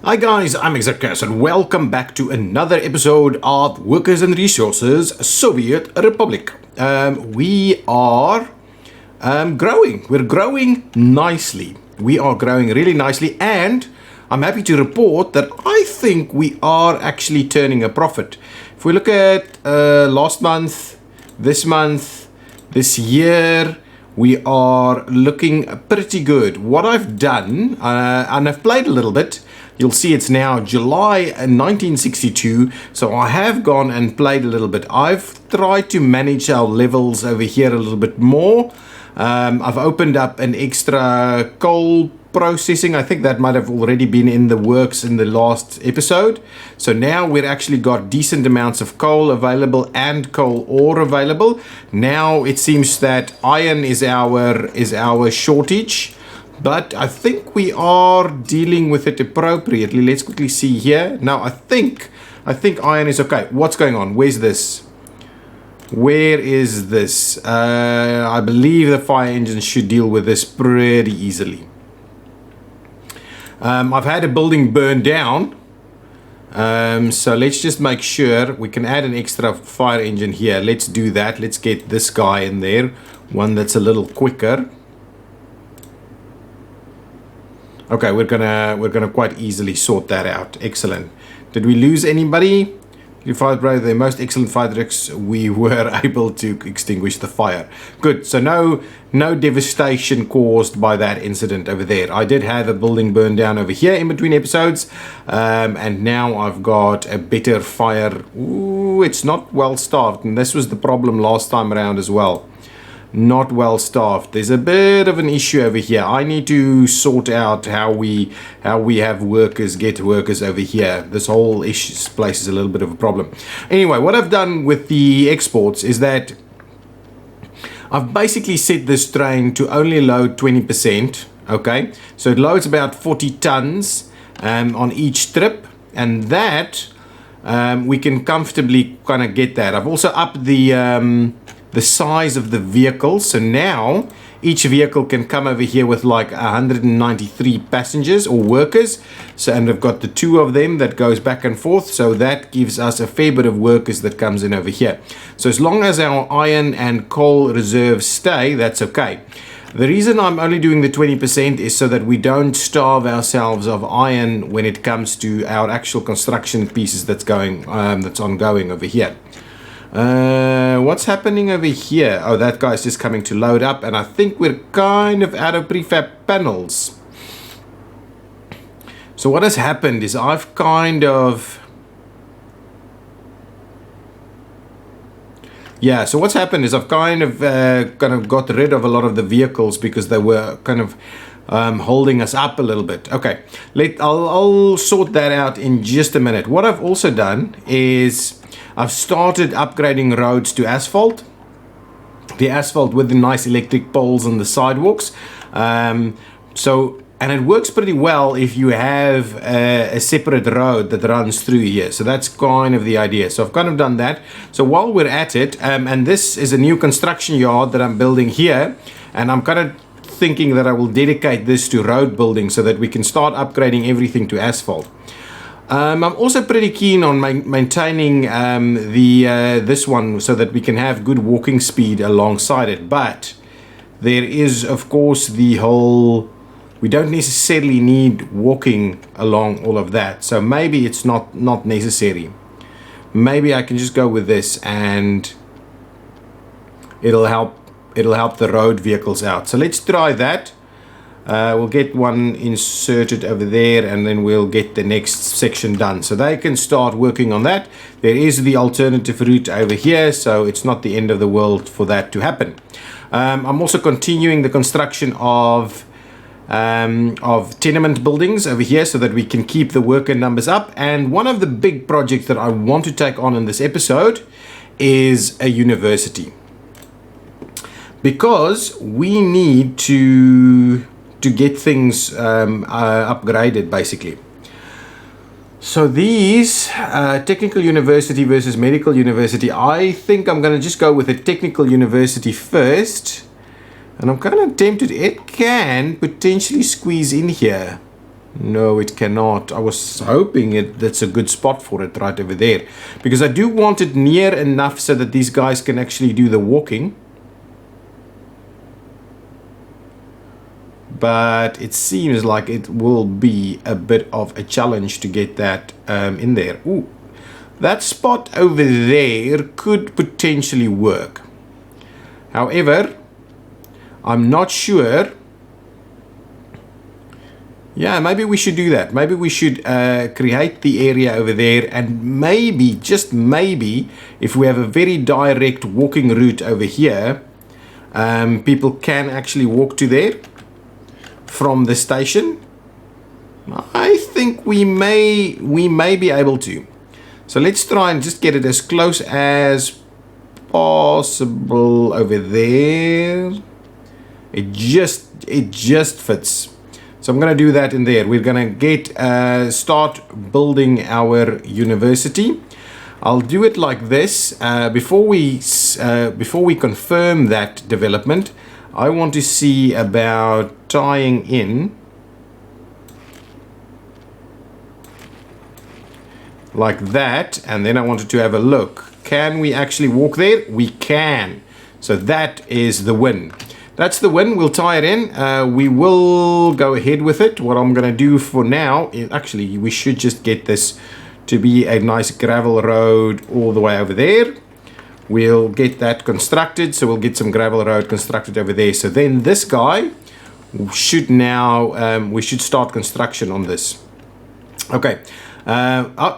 Hi guys, I'm ExactChaos and welcome back to another episode of Workers and Resources, Soviet Republic. We are growing. We're growing nicely. We are growing really nicely, and I'm happy to report that I think we are actually turning a profit. If we look at last month, this year, we are looking pretty good. What I've done, and I've played a little bit. You'll see it's now July 1962, so I have gone and played a little bit. I've tried to manage our levels over here a little bit more. I've opened up an extra coal processing. I think that might have already been in the works in the last episode. So now we've actually got decent amounts of coal available and coal ore available. Now it seems that iron is our shortage. But I think we are dealing with it appropriately. Let's quickly see here. Now, I think iron is okay. What's going on? Where's this? Where is this? I believe the fire engine should deal with this pretty easily. I've had a building burn down. So let's just make sure we can add an extra fire engine here. Let's do that. Let's get this guy in there. One that's a little quicker. Okay, we're gonna quite easily sort that out. Excellent. Did we lose anybody? You fired the most excellent fire tricks. We were able to extinguish the fire. Good. So no devastation caused by that incident over there. I did have a building burn down over here in between episodes, and now I've got a better fire. Ooh, it's not well staffed, and this was the problem last time around as well. Not well staffed. There's a bit of an issue over here. I need to sort out how we have workers, get workers over here. This whole place is a little bit of a problem. Anyway, what I've done with the exports is that I've basically set this train to only load 20%. Okay, so it loads about 40 tons on each trip, and that we can comfortably kind of get that. I've also upped the size of the vehicle, so now each vehicle can come over here with like 193 passengers or workers. So, and I've got the two of them that goes back and forth, so that gives us a fair bit of workers that comes in over here. So as long as our iron and coal reserves stay, that's okay. The reason I'm only doing the 20% is so that we don't starve ourselves of iron when it comes to our actual construction pieces that's ongoing over here. What's happening over here? Oh, that guy's just coming to load up, and I think we're kind of out of prefab panels. So what has happened is I've kind of... Yeah, so what's happened is I've kind of got rid of a lot of the vehicles because they were kind of holding us up a little bit. Okay, I'll sort that out in just a minute. What I've also done is I've started upgrading roads to asphalt. The asphalt with the nice electric poles on the sidewalks. And it works pretty well if you have a separate road that runs through here. So that's kind of the idea. So I've kind of done that. So while we're at it, and this is a new construction yard that I'm building here, and I'm kind of thinking that I will dedicate this to road building so that we can start upgrading everything to asphalt. I'm also pretty keen on maintaining this one so that we can have good walking speed alongside it. But there is, of course, the whole... We don't necessarily need walking along all of that. So maybe it's not necessary. Maybe I can just go with this and it'll help the road vehicles out. So let's try that. We'll get one inserted over there, and then we'll get the next section done. So they can start working on that. There is the alternative route over here, so it's not the end of the world for that to happen. I'm also continuing the construction of tenement buildings over here so that we can keep the worker numbers up. And one of the big projects that I want to take on in this episode is a university, because we need to get things upgraded basically. So these technical university versus medical university, I think I'm going to just go with a technical university first, and I'm kind of tempted it can potentially squeeze in here. No, it cannot. I was hoping that's a good spot for it right over there. Because I do want it near enough so that these guys can actually do the walking. But it seems like it will be a bit of a challenge to get that in there. Ooh, that spot over there could potentially work. However, I'm not sure. Yeah, maybe we should do that. Maybe we should create the area over there, and maybe, just maybe, if we have a very direct walking route over here, people can actually walk to there from the station. I think we may be able to. So let's try and just get it as close as possible over there. It just fits. So I'm going to do that in there. We're going to start building our university. I'll do it like this. Before we confirm that development, I want to see about tying in like that, and then I wanted to have a look. Can we actually walk there? We can. So that is the win. That's the win. We'll tie it in. We will go ahead with it. What I'm going to do for now is actually we should just get this to be a nice gravel road all the way over there. We'll get that constructed. So we'll get some gravel road constructed over there. So then this guy should now, we should start construction on this. Okay.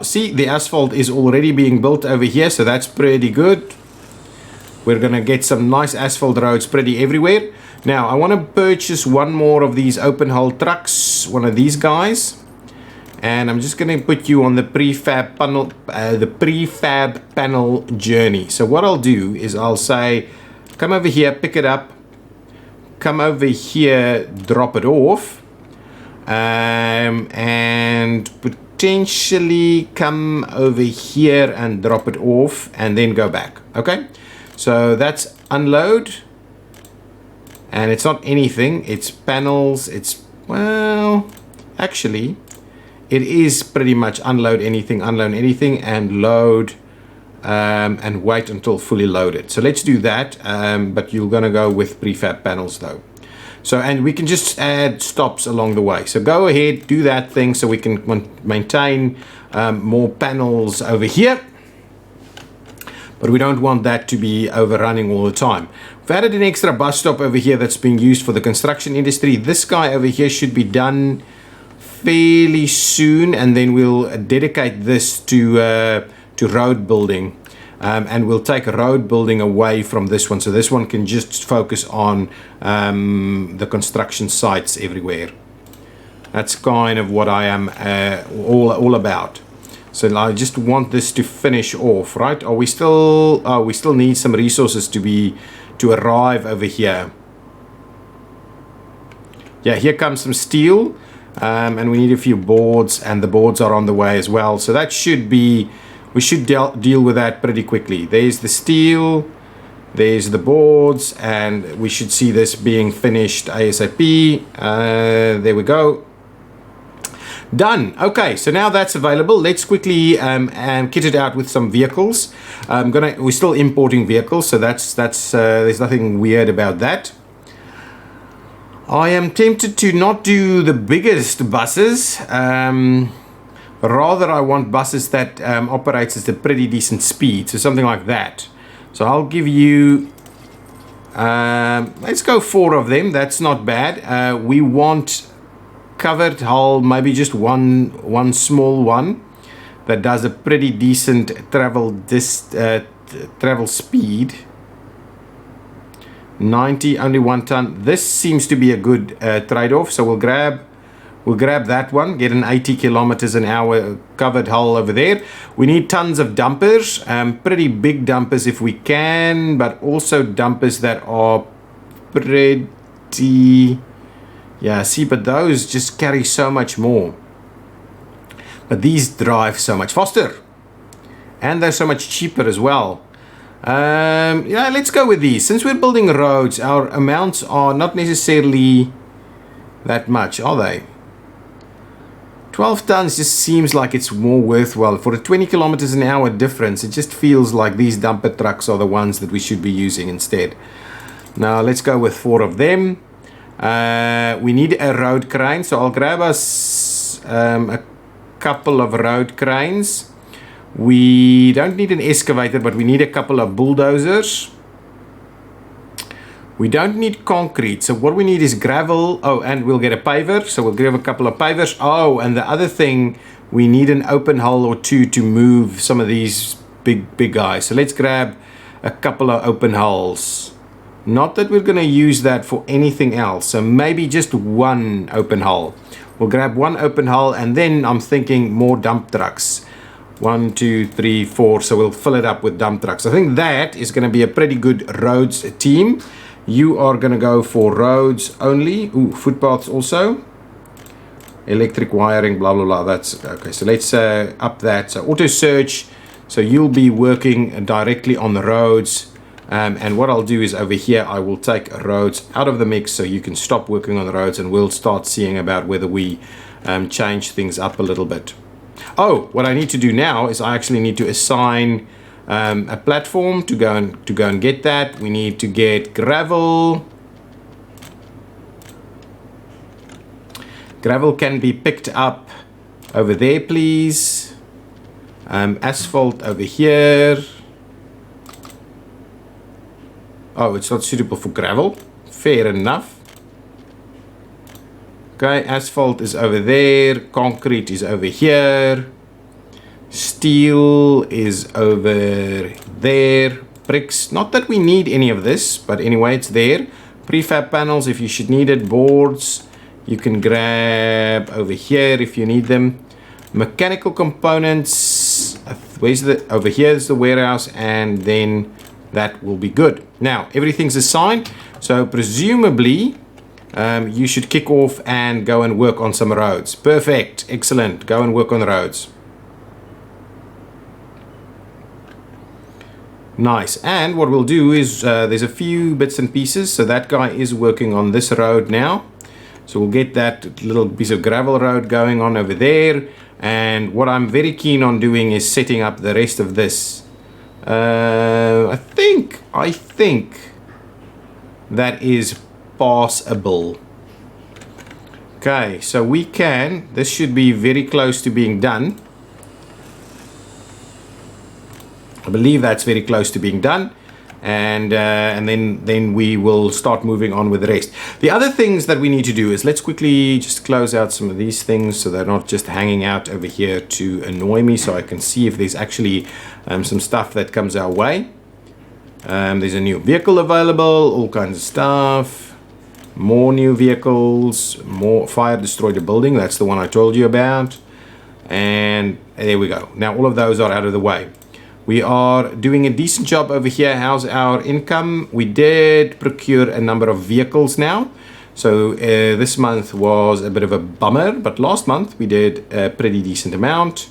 See, the asphalt is already being built over here. So that's pretty good. We're going to get some nice asphalt roads pretty everywhere. Now, I want to purchase one more of these open hull trucks, one of these guys. And I'm just going to put you on the prefab panel journey. So what I'll do is I'll say, come over here, pick it up. Come over here, drop it off. And potentially come over here and drop it off and then go back. Okay? So that's unload, and it's not anything, it's panels, it's, well, actually, it is pretty much unload anything, and load, and wait until fully loaded. So let's do that, but you're gonna go with prefab panels though. So, and we can just add stops along the way. So go ahead, do that thing so we can maintain more panels over here. But we don't want that to be overrunning all the time. We've added an extra bus stop over here that's being used for the construction industry. This guy over here should be done fairly soon, and then we'll dedicate this to road building. And we'll take road building away from this one. So this one can just focus on the construction sites everywhere. That's kind of what I am all about. So I just want this to finish off, right? Are we still? Oh, we still need some resources to arrive over here. Yeah, here comes some steel, and we need a few boards, and the boards are on the way as well. So that should be, we should deal with that pretty quickly. There's the steel, there's the boards, and we should see this being finished ASAP. There we go. Done. Okay, so now that's available. Let's quickly kit it out with some vehicles. We're still importing vehicles, so that's there's nothing weird about that. I am tempted to not do the biggest buses. Rather, I want buses that operates at a pretty decent speed, so something like that. So I'll give you. Let's go 4 of them. That's not bad. We want covered hull, maybe just one small one that does a pretty decent travel speed. 90, only 1 ton. This seems to be a good trade-off, so we'll grab that one, get an 80 kilometers an hour covered hull over there. We need tons of dumpers, pretty big dumpers if we can, but also dumpers that are pretty, yeah, see, but those just carry so much more. But these drive so much faster, and they're so much cheaper as well. Yeah, let's go with these. Since we're building roads, our amounts are not necessarily that much, are they? 12 tons just seems like it's more worthwhile. For a 20 kilometers an hour difference, it just feels like these dumper trucks are the ones that we should be using instead. Now let's go with 4 of them. We need a road crane, so I'll grab us a couple of road cranes. We don't need an excavator, but we need a couple of bulldozers. We don't need concrete, so what we need is gravel. Oh, and we'll get a paver, so we'll grab a couple of pavers. Oh, and the other thing, we need an open hull or 2 to move some of these big guys. So let's grab a couple of open hulls. Not that we're going to use that for anything else, so maybe just 1 open hull. We'll grab 1 open hull, and then I'm thinking more dump trucks. 1, 2, 3, 4, so we'll fill it up with dump trucks. I think that is going to be a pretty good roads team. You are going to go for roads only. Ooh, footpaths also. Electric wiring, blah, blah, blah. That's okay. So let's up that. So auto search. So you'll be working directly on the roads. And what I'll do is over here, I will take roads out of the mix so you can stop working on the roads, and we'll start seeing about whether we change things up a little bit. Oh, what I need to do now is I actually need to assign a platform to go and get that. We need to get gravel. Gravel can be picked up over there, please. Asphalt over here. Oh, it's not suitable for gravel. Fair enough. Okay, asphalt is over there. Concrete is over here. Steel is over there. Bricks, not that we need any of this, but anyway, it's there. Prefab panels, if you should need it. Boards, you can grab over here if you need them. Mechanical components, where's the, over here is the warehouse, and then that will be good. Now, everything's assigned, so presumably you should kick off and go and work on some roads. Perfect, excellent, go and work on the roads. Nice. And what we'll do is there's a few bits and pieces. So that guy is working on this road now. So we'll get that little piece of gravel road going on over there. And what I'm very keen on doing is setting up the rest of this. I think that is passable. Okay, so we can, this should be very close to being done. I believe that's very close to being done, and then we will start moving on with the rest. The other things that we need to do is let's quickly just close out some of these things so they're not just hanging out over here to annoy me, so I can see if there's actually some stuff that comes our way. There's a new vehicle available, all kinds of stuff, more new vehicles, more fire destroyed a building, that's the one I told you about, and there we go. Now all of those are out of the way. We are doing a decent job over here. How's our income? We did procure a number of vehicles now. So this month was a bit of a bummer, but last month we did a pretty decent amount.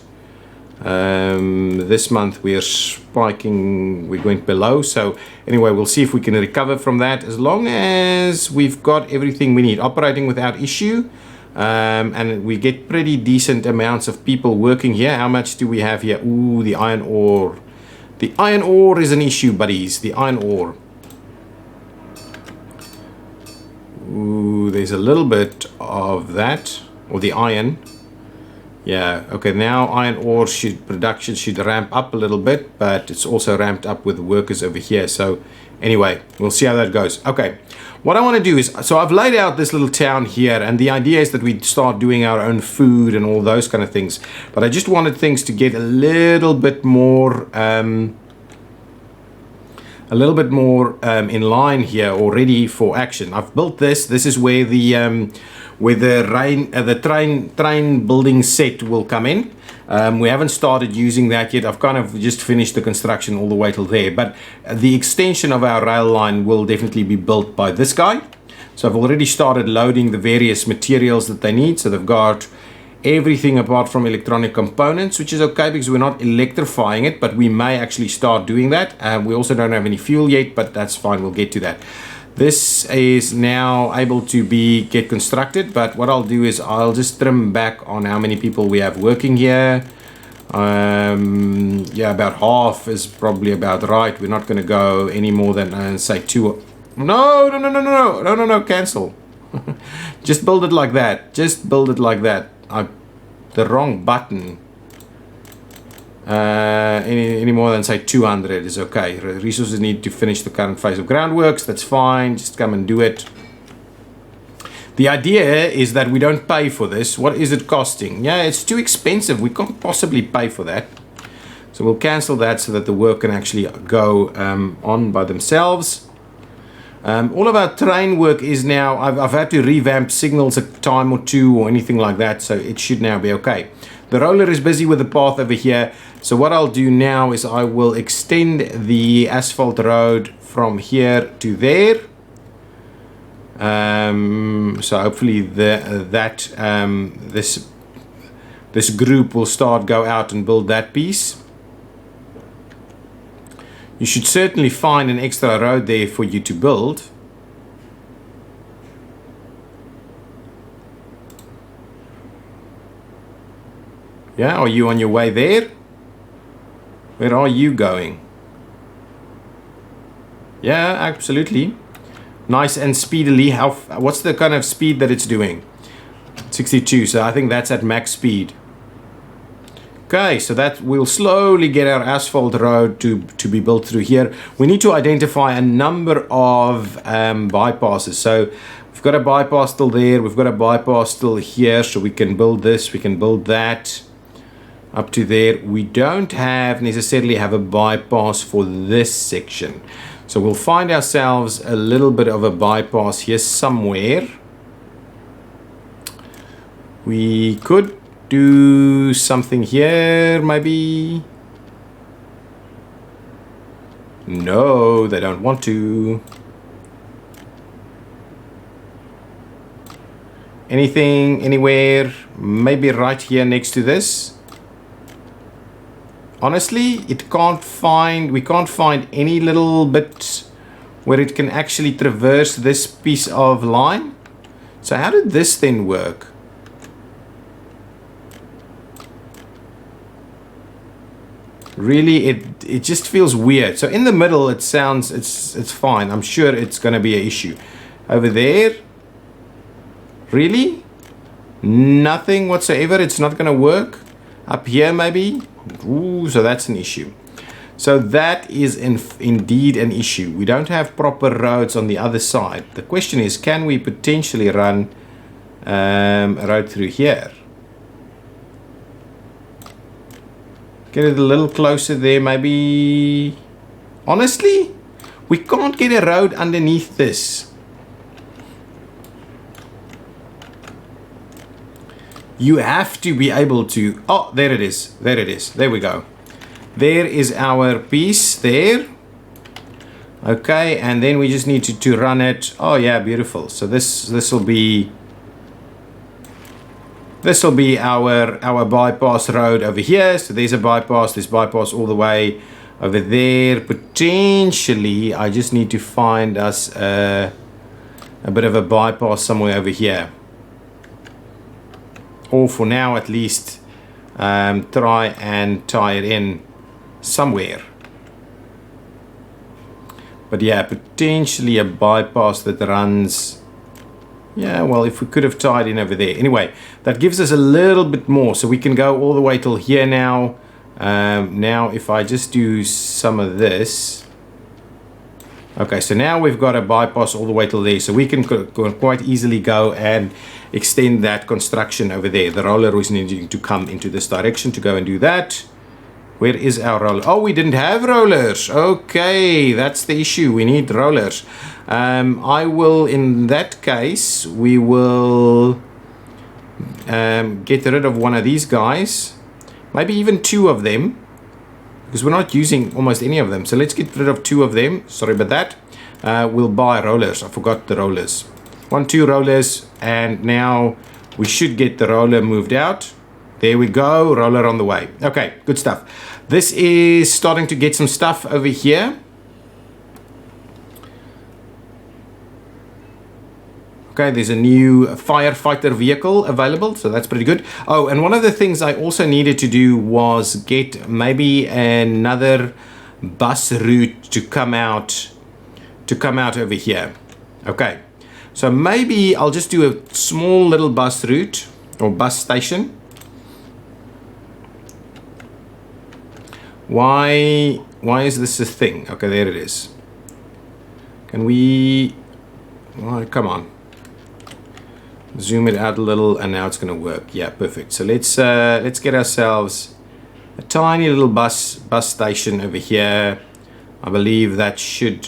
This month we are spiking, we went below. So anyway, we'll see if we can recover from that as long as we've got everything we need. Operating without issue. And we get pretty decent amounts of people working here. How much do we have here? Ooh, the iron ore. The iron ore is an issue, buddies. The iron ore. Ooh, there's a little bit of that. Or the iron. Yeah, okay, now iron ore production should ramp up a little bit, but it's also ramped up with workers over here. So anyway, we'll see how that goes. Okay, what I want to do is, so I've laid out this little town here, and the idea is that we start doing our own food and all those kind of things. But I just wanted things to get a little bit more in line here already for action. I've built this. This is where the train building set will come in. We haven't started using that yet. I've kind of just finished the construction all the way till there, but the extension of our rail line will definitely be built by this guy. So I've already started loading the various materials that they need. So they've got everything apart from electronic components, which is okay because we're not electrifying it, but we may actually start doing that. We also don't have any fuel yet, but that's fine, we'll get to that. This piece is now able to get constructed, but what I'll do is I'll just trim back on how many people we have working here. Yeah, about half is probably about right. We're not going to go any more than say 2. No, cancel. Just build it like that. Just build it like that. The wrong button. Any more than say 200 is okay. Resources need to finish the current phase of groundworks. That's fine. Just come and do it. The idea is that we don't pay for this. What is it costing? Yeah, it's too expensive. We can't possibly pay for that. So we'll cancel that so that the work can actually go on by themselves. All of our terrain work is now, I've had to revamp signals a time or two or anything like that, so it should now be okay. The roller is busy with the path over here, so what I'll do now is I will extend the asphalt road from here to there. So hopefully this group will go out and build that piece. You should certainly find an extra road there for you to build. Yeah, are you on your way there? Where are you going? Yeah, absolutely. Nice and speedily. What's the kind of speed that it's doing? 62, so I think that's at max speed. Okay, so that will slowly get our asphalt road to be built through here. We need to identify a number of bypasses. So we've got a bypass still there. We've got a bypass still here. So we can build this. We can build that up to there. We don't necessarily have a bypass for this section. So we'll find ourselves a little bit of a bypass here somewhere. We could do something here, maybe. No, they don't want to. Anything, anywhere, maybe right here next to this. Honestly, we can't find any little bit where it can actually traverse this piece of line. So how did this then work? Really, it just feels weird. So in the middle, it sounds, it's fine. I'm sure it's going to be an issue. Over there, really? Nothing whatsoever. It's not going to work. Up here, maybe. Ooh, so that's an issue. So that is indeed an issue. We don't have proper roads on the other side. The question is, can we potentially run a road through here? Get it a little closer there, maybe. Honestly, we can't get a road underneath this. You have to be able to. Oh, there it is. There it is. There we go. There is our piece there. Okay, and then we just need to run it. Oh yeah, beautiful. So this will be our bypass road over here. So there's a bypass. There's bypass all the way over there. Potentially, I just need to find us a bit of a bypass somewhere over here. Or for now, at least, try and tie it in somewhere. But yeah, potentially a bypass that runs. Yeah, well, if we could have tied in over there. Anyway, that gives us a little bit more. So we can go all the way till here now. Now, if I just do some of this. Okay, so now we've got a bypass all the way till there. So we can quite easily go and extend that construction over there. The roller is needing to come into this direction to go and do that. Where is our roller? Oh, we didn't have rollers. Okay, that's the issue. We need rollers. I will, in that case, we will get rid of one of these guys. Maybe even two of them. Because we're not using almost any of them. So let's get rid of two of them. Sorry about that. We'll buy rollers. I forgot the rollers. 1, 2 rollers. And now we should get the roller moved out. There we go, roller on the way. Okay, good stuff. This is starting to get some stuff over here. Okay, there's a new firefighter vehicle available, so that's pretty good. Oh, and one of the things I also needed to do was get maybe another bus route to come out over here. Okay, so maybe I'll just do a small little bus route or bus station. Why is this a thing? Okay, there it is. Can we, well, come on, zoom it out a little, and now it's going to work. Yeah, perfect. So let's get ourselves a tiny little bus station over here. I believe that should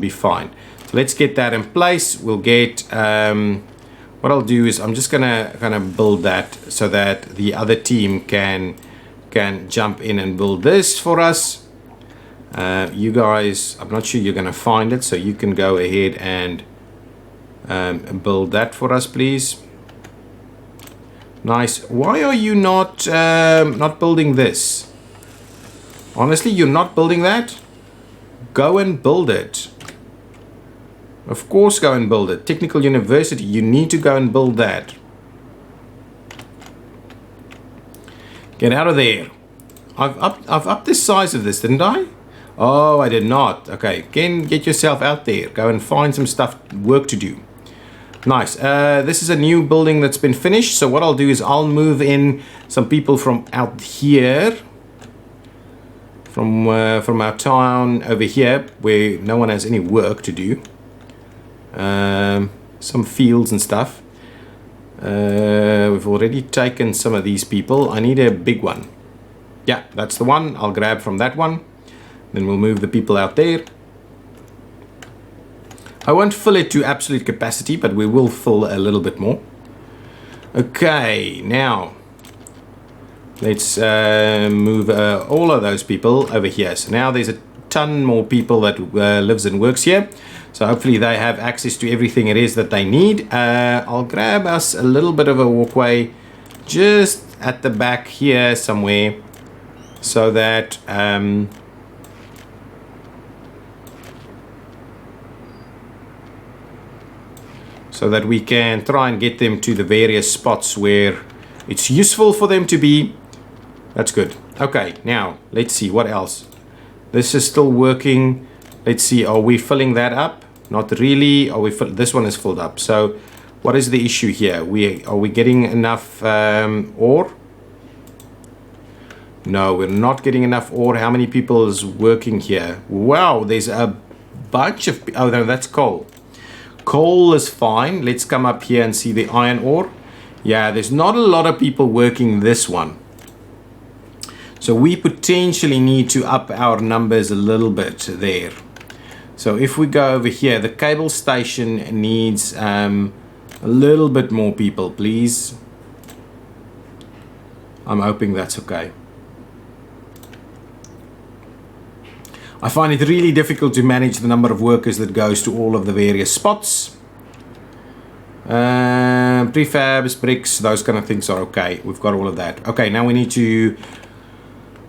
be fine. So let's get that in place. We'll get what I'll do is I'm just gonna kind of build that so that the other team can jump in and build this for us. You guys, I'm not sure you're gonna find it, so you can go ahead and build that for us, please. Nice. Why are you not building this? Honestly, you're not building that? Go and build it. Of course, go and build it. Technical University, you need to go and build that. Get out of there. I've upped the size of this, didn't I? Oh, I did not. Okay, again, get yourself out there. Go and find some work to do. Nice. This is a new building that's been finished. So what I'll do is I'll move in some people from out here. From our town over here, where no one has any work to do. Some fields and stuff. We've already taken some of these people. I need a big one. Yeah, that's the one. I'll grab from that one. Then we'll move the people out there. I won't fill it to absolute capacity, but we will fill a little bit more. Okay, now let's move all of those people over here. So now there's a ton more people that lives and works here. So hopefully they have access to everything it is that they need. I'll grab us a little bit of a walkway just at the back here somewhere, so that we can try and get them to the various spots where it's useful for them to be. That's good. Okay, now let's see what else. This is still working. Let's see, are we filling that up? Not really. Are we this one is filled up. So what is the issue here? Are we getting enough ore? No, we're not getting enough ore. How many people is working here? Wow, there's a bunch of, oh no, that's coal. Coal is fine. Let's come up here and see the iron ore. Yeah, there's not a lot of people working this one. So we potentially need to up our numbers a little bit there. So if we go over here, the cable station needs a little bit more people, please. I'm hoping that's okay. I find it really difficult to manage the number of workers that goes to all of the various spots. Prefabs, bricks, those kind of things are okay. We've got all of that. Okay, now we need to...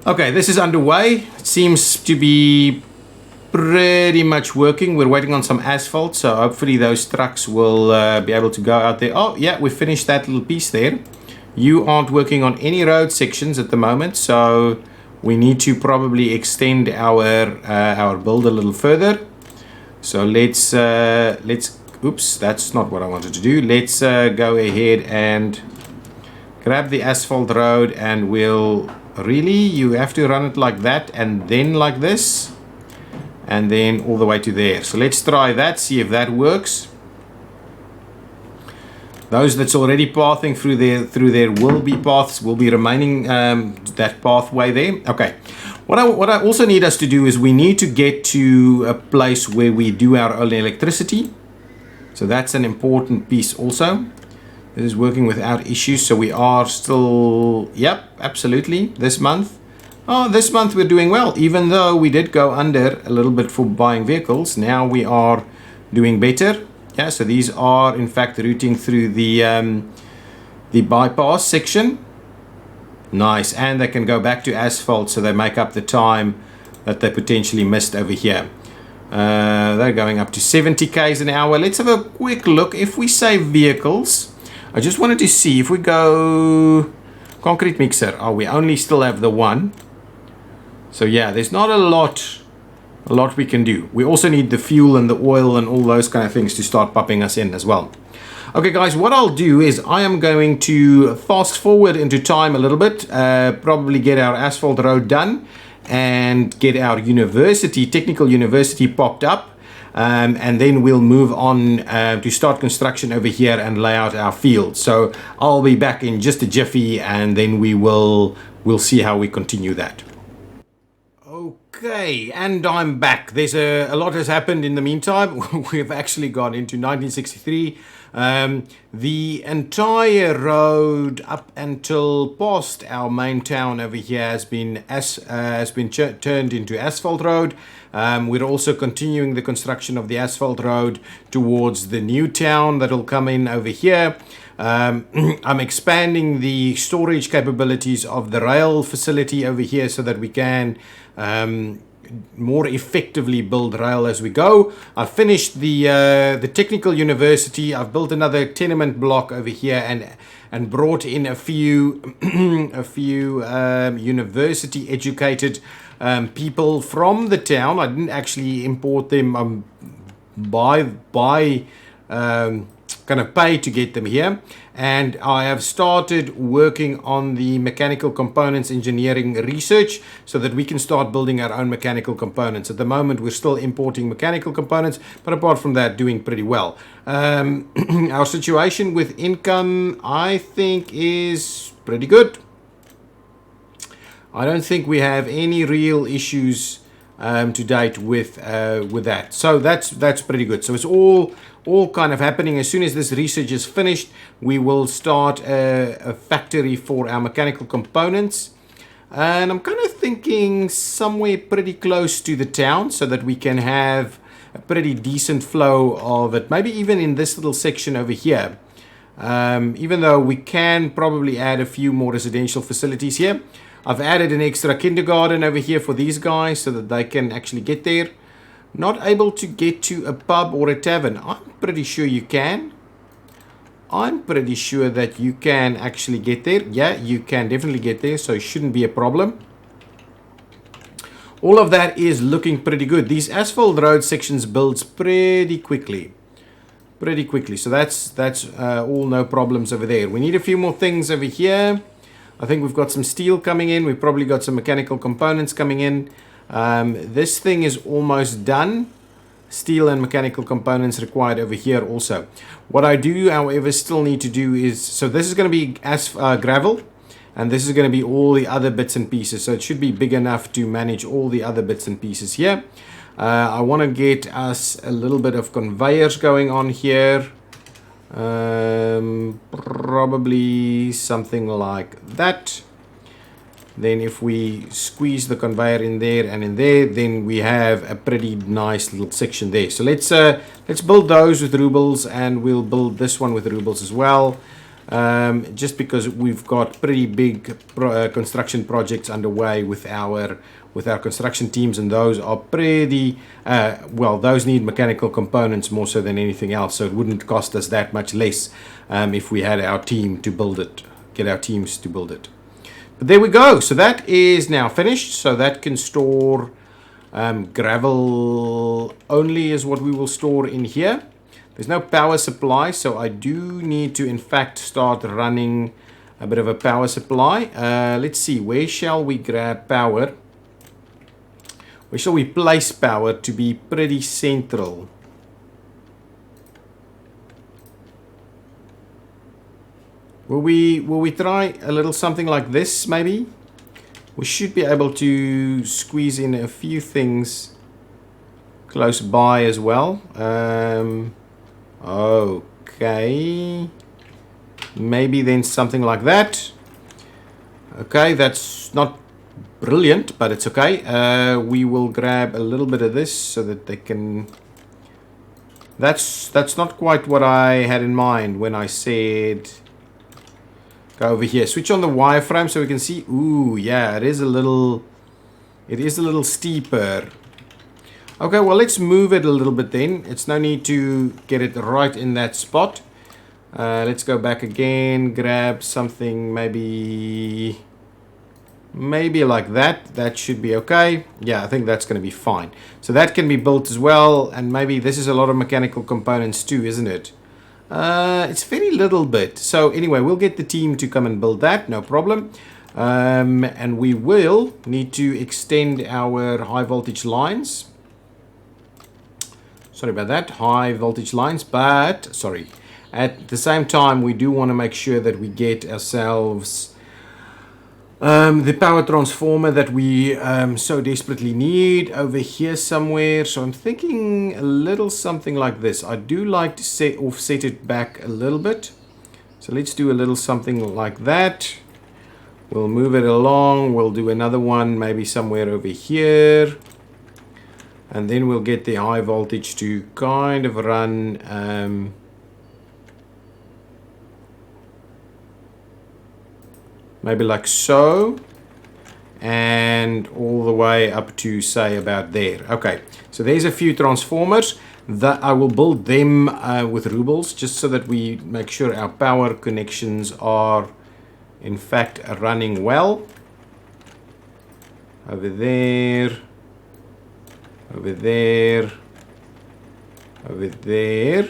Okay, this is underway. It seems to be pretty much working. We're waiting on some asphalt, so hopefully those trucks will be able to go out there. Oh, yeah, we finished that little piece there. You aren't working on any road sections at the moment, so we need to probably extend our build a little further. So let's oops, that's not what I wanted to do. Let's go ahead and grab the asphalt road, and we'll really, you have to run it like that and then like this and then all the way to there. So let's try that, see if that works. Those that's already pathing through there will be paths, will be remaining that pathway there. Okay, what I also need us to do is we need to get to a place where we do our own electricity. So that's an important piece also. It is working without issues, so we are still, yep, absolutely, this month. Oh, this month we're doing well, even though we did go under a little bit for buying vehicles. Now we are doing better. Yeah, so these are in fact routing through the bypass section. Nice, and they can go back to asphalt, so they make up the time that they potentially missed over here. They're going up to 70 k's an hour. Let's have a quick look. If we save vehicles, I just wanted to see if we go concrete mixer. Oh, we only still have the one. So yeah, there's not a lot we can do. We also need the fuel and the oil and all those kind of things to start popping us in as well. Okay guys, what I'll do is I am going to fast forward into time a little bit, probably get our asphalt road done and get our university, technical university popped up, and then we'll move on to start construction over here and lay out our field. So I'll be back in just a jiffy, and then we'll see how we continue that. Okay, and I'm back. There's a lot has happened in the meantime. We've actually gone into 1963. The entire road up until past our main town over here has been turned into asphalt road. We're also continuing the construction of the asphalt road towards the new town that will come in over here. I'm expanding the storage capabilities of the rail facility over here so that we can more effectively build rail as we go. I've finished the technical university. I've built another tenement block over here and brought in a few university educated people from the town. I didn't actually import them. By kind of pay to get them here, and I have started working on the mechanical components engineering research so that we can start building our own mechanical components. At the moment we're still importing mechanical components, but apart from that, doing pretty well. Our situation with income, I think, is pretty good. I don't think we have any real issues to date with that, so that's pretty good. So it's all kind of happening. As soon as this research is finished, we will start a factory for our mechanical components, and I'm kind of thinking somewhere pretty close to the town so that we can have a pretty decent flow of it, maybe even in this little section over here, even though we can probably add a few more residential facilities here. I've added an extra kindergarten over here for these guys so that they can actually get there. Not able to get to a pub or a tavern. I'm pretty sure you can. I'm pretty sure that you can actually get there. Yeah, you can definitely get there, so it shouldn't be a problem. All of that is looking pretty good. These asphalt road sections builds pretty quickly. So that's all no problems over there. We need a few more things over here. I think we've got some steel coming in. We've probably got some mechanical components coming in. This thing is almost done. Steel and mechanical components required over here also. What I do, however, still need to do is, so this is going to be gravel, and this is going to be all the other bits and pieces. So it should be big enough to manage all the other bits and pieces here. I want to get us a little bit of conveyors going on here. Probably something like that. Then if we squeeze the conveyor in there and in there, then we have a pretty nice little section there. So let's build those with rubles, and we'll build this one with rubles as well, just because we've got pretty big construction projects underway with our construction teams, and those are pretty well, those need mechanical components more so than anything else, so it wouldn't cost us that much less if we had our team to build it, get our teams to build it. But there we go. So that is now finished, so that can store gravel only is what we will store in here. There's no power supply, so I do need to in fact start running a bit of a power supply. Let's see, where shall we grab power? Where shall we place power to be pretty central? Will we try a little something like this maybe? We should be able to squeeze in a few things close by as well. Okay. Maybe then something like that. Okay, that's not brilliant, but it's okay. We will grab a little bit of this so that they can... That's not quite what I had in mind when I said... Go over here. Switch on the wireframe so we can see. Ooh, yeah, it is a little steeper. Okay, well, let's move it a little bit then. It's no need to get it right in that spot. Let's go back again, grab something maybe like that. That should be okay. Yeah, I think that's going to be fine. So that can be built as well, and maybe this is a lot of mechanical components too, isn't it? It's very little bit. So anyway, we'll get the team to come and build that, no problem. And we will need to extend our high voltage lines. Sorry about that, high voltage lines, but sorry. At the same time, we do want to make sure that we get ourselves the power transformer that we so desperately need over here somewhere. So I'm thinking a little something like this. I do like to offset it back a little bit. So let's do a little something like that. We'll move it along. We'll do another one maybe somewhere over here. And then we'll get the high voltage to kind of run maybe like so, and all the way up to say about there. Okay, so there's a few transformers that I will build them with rubles, just so that we make sure our power connections are in fact running well. Over there, over there, over there,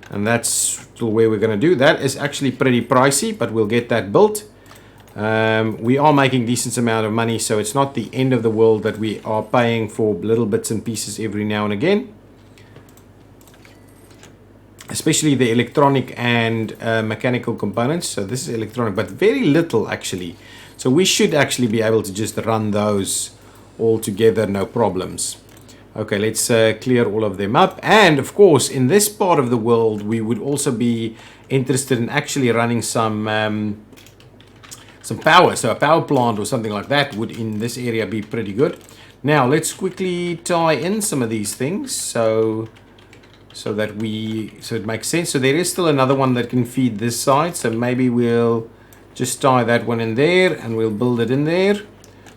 and that's where we're going to do. That is actually pretty pricey, but we'll get that built. We are making decent amount of money, so it's not the end of the world that we are paying for little bits and pieces every now and again. Especially the electronic and mechanical components. So this is electronic, but very little actually. So we should actually be able to just run those all together, no problems. Okay, let's clear all of them up. And of course, in this part of the world, we would also be interested in actually running some power. So a power plant or something like that would in this area be pretty good. Now let's quickly tie in some of these things so that it makes sense. So there is still another one that can feed this side, so maybe we'll just tie that one in there and we'll build it in there.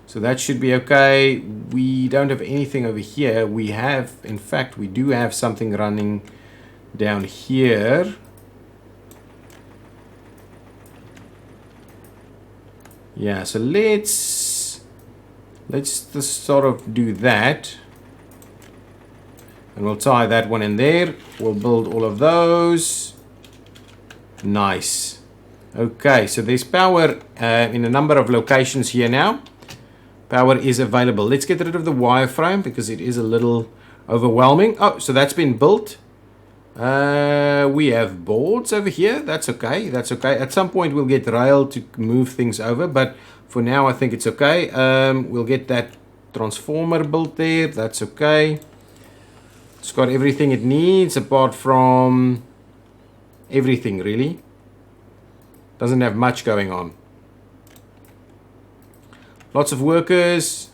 So that should be okay. We don't have anything over here. We have, in fact, we do have something running down here. Yeah, so let's just sort of do that. And we'll tie that one in there. We'll build all of those. Nice. Okay, so there's power in a number of locations here now. Power is available. Let's get rid of the wireframe because it is a little overwhelming. Oh, so that's been built. We have boards over here. That's okay. That's okay. At some point we'll get rail to move things over, but for now I think it's okay. We'll get that transformer built there. That's okay. It's got everything it needs apart from everything really. Doesn't have much going on. Lots of workers.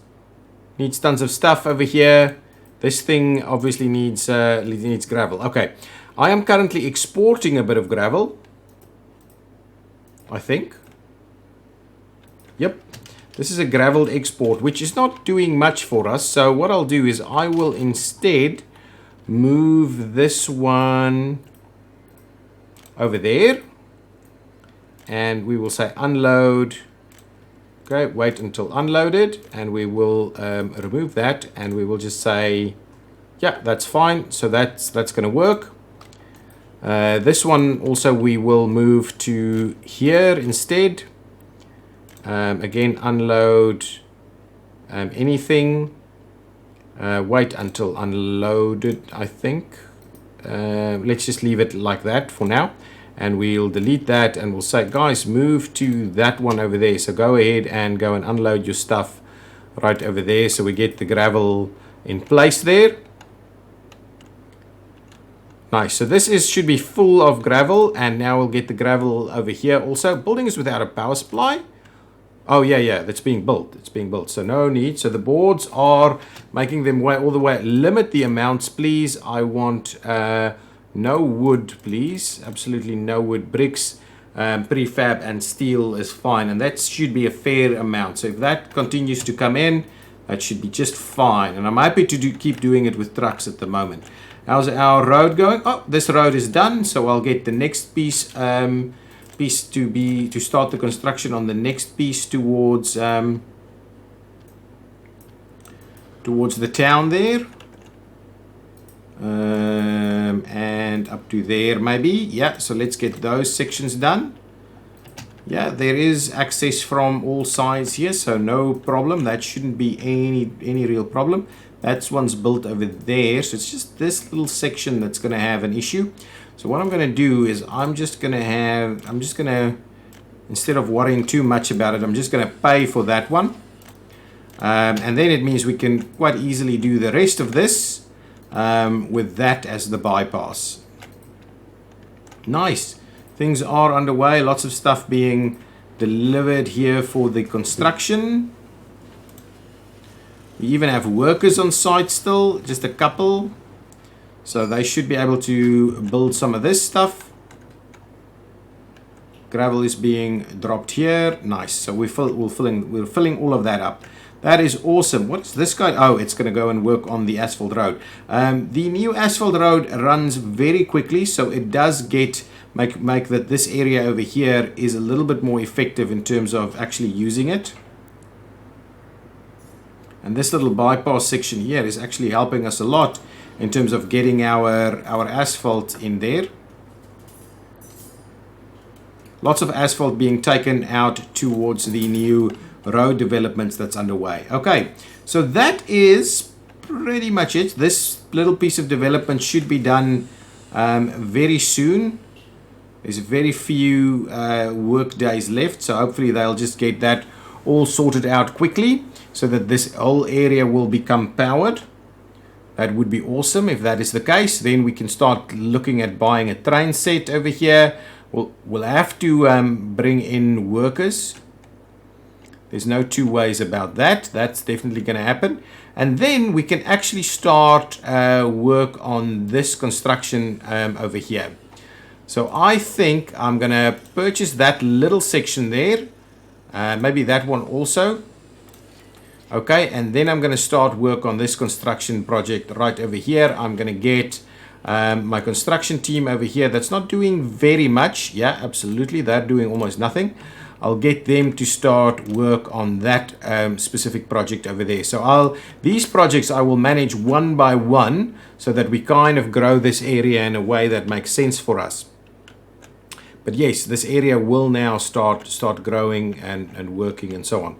Needs tons of stuff over here. This thing obviously needs gravel. Okay, I am currently exporting a bit of gravel, I think. Yep, this is a gravel export, which is not doing much for us. So what I'll do is I will instead move this one over there. And we will say unload. Okay, wait until unloaded, and we will remove that, and we will just say, yeah, that's fine. So that's going to work. This one also we will move to here instead. Again, unload anything. Wait until unloaded, I think. Let's just leave it like that for now. And we'll delete that and we'll say, guys, move to that one over there. So go ahead and go and unload your stuff right over there. So we get the gravel in place there. Nice. So this should be full of gravel. And now we'll get the gravel over here also. Building is without a power supply. Oh, yeah, that's being built. It's being built. So no need. So the boards are making them way all the way. Limit the amounts, please. I want... no wood, please. Absolutely no wood. Bricks, prefab, and steel is fine. And that should be a fair amount. So if that continues to come in, That should be just fine. And I'm happy to keep doing it with trucks at the moment. How's our road going? Oh, this road is done. So I'll get the next piece to start the construction on the next piece towards the town there. And up to there maybe. Yeah, so let's get those sections done. Yeah, there is access from all sides here, so no problem. That shouldn't be any real problem. That's one's built over there, so it's just this little section that's going to have an issue. So what I'm going to do is instead of worrying too much about it, I'm just going to pay for that one. And then it means we can quite easily do the rest of this with that as the bypass. Nice. Things are underway. Lots of stuff being delivered here for the construction. We even have workers on site still, just a couple. So they should be able to build some of this stuff. Gravel is being dropped here. Nice. So we're filling all of that up. That is awesome. What's this guy? Oh, it's going to go and work on the asphalt road. The new asphalt road runs very quickly, so it does make that this area over here is a little bit more effective in terms of actually using it. And this little bypass section here is actually helping us a lot in terms of getting our asphalt in there. Lots of asphalt being taken out towards the new road developments that's underway. Okay, so that is pretty much it. This little piece of development should be done very soon. There's very few work days left, so hopefully they'll just get that all sorted out quickly so that this whole area will become powered. That would be awesome if that is the case. Then we can start looking at buying a train set over here. We'll have to bring in workers. There's no two ways about that. That's definitely going to happen. And then we can actually start work on this construction over here. So I think I'm going to purchase that little section there. Maybe that one also. Okay, and then I'm going to start work on this construction project right over here. I'm going to get my construction team over here that's not doing very much. Yeah, absolutely. They're doing almost nothing. I'll get them to start work on that specific project over there. So these projects I will manage one by one so that we kind of grow this area in a way that makes sense for us. But yes, this area will now start growing and working and so on.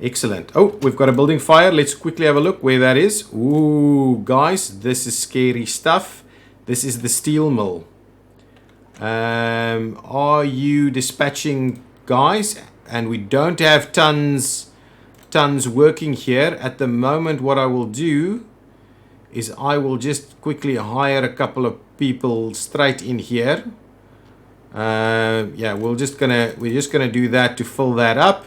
Excellent. Oh, we've got a building fire. Let's quickly have a look where that is. Ooh, guys, this is scary stuff. This is the steel mill. Are you dispatching, guys? And we don't have tons working here at the moment. What I will do is I will just quickly hire a couple of people straight in here. Yeah, we're just gonna do that to fill that up.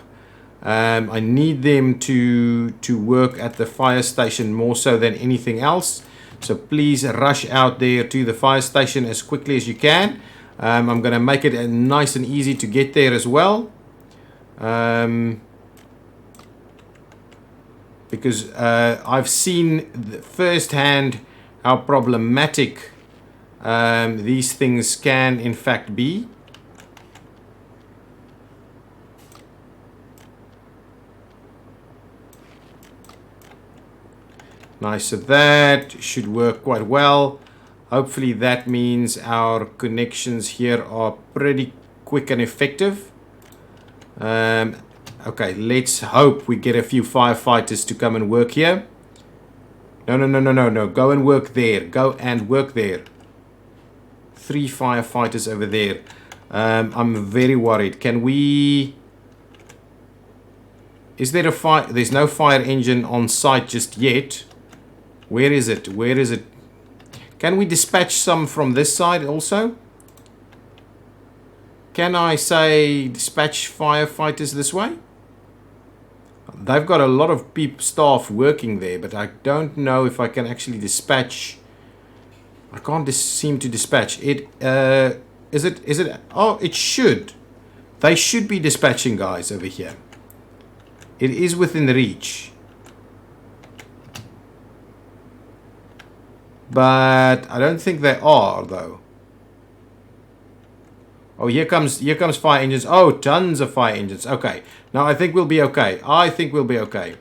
I need them to work at the fire station more so than anything else. So please rush out there to the fire station as quickly as you can. I'm going to make it nice and easy to get there as well. Because I've seen firsthand how problematic these things can in fact be. Nice, so that should work quite well. Hopefully that means our connections here are pretty quick and effective. Okay, let's hope we get a few firefighters to come and work here. No. Go and work there. Go and work there. 3 firefighters over there. I'm very worried. Can we... Is there a fire? There's no fire engine on site just yet. Where is it? Where is it? Can we dispatch some from this side also? Can I say dispatch firefighters this way? They've got a lot of staff working there, but I don't know if I can actually dispatch. I can't seem to dispatch it. Is it? Oh, it should. They should be dispatching guys over here. It is within reach. but I don't think they are though. Oh, here comes fire engines. Oh, tons of fire engines. Okay. Now I think we'll be okay. I think we'll be okay.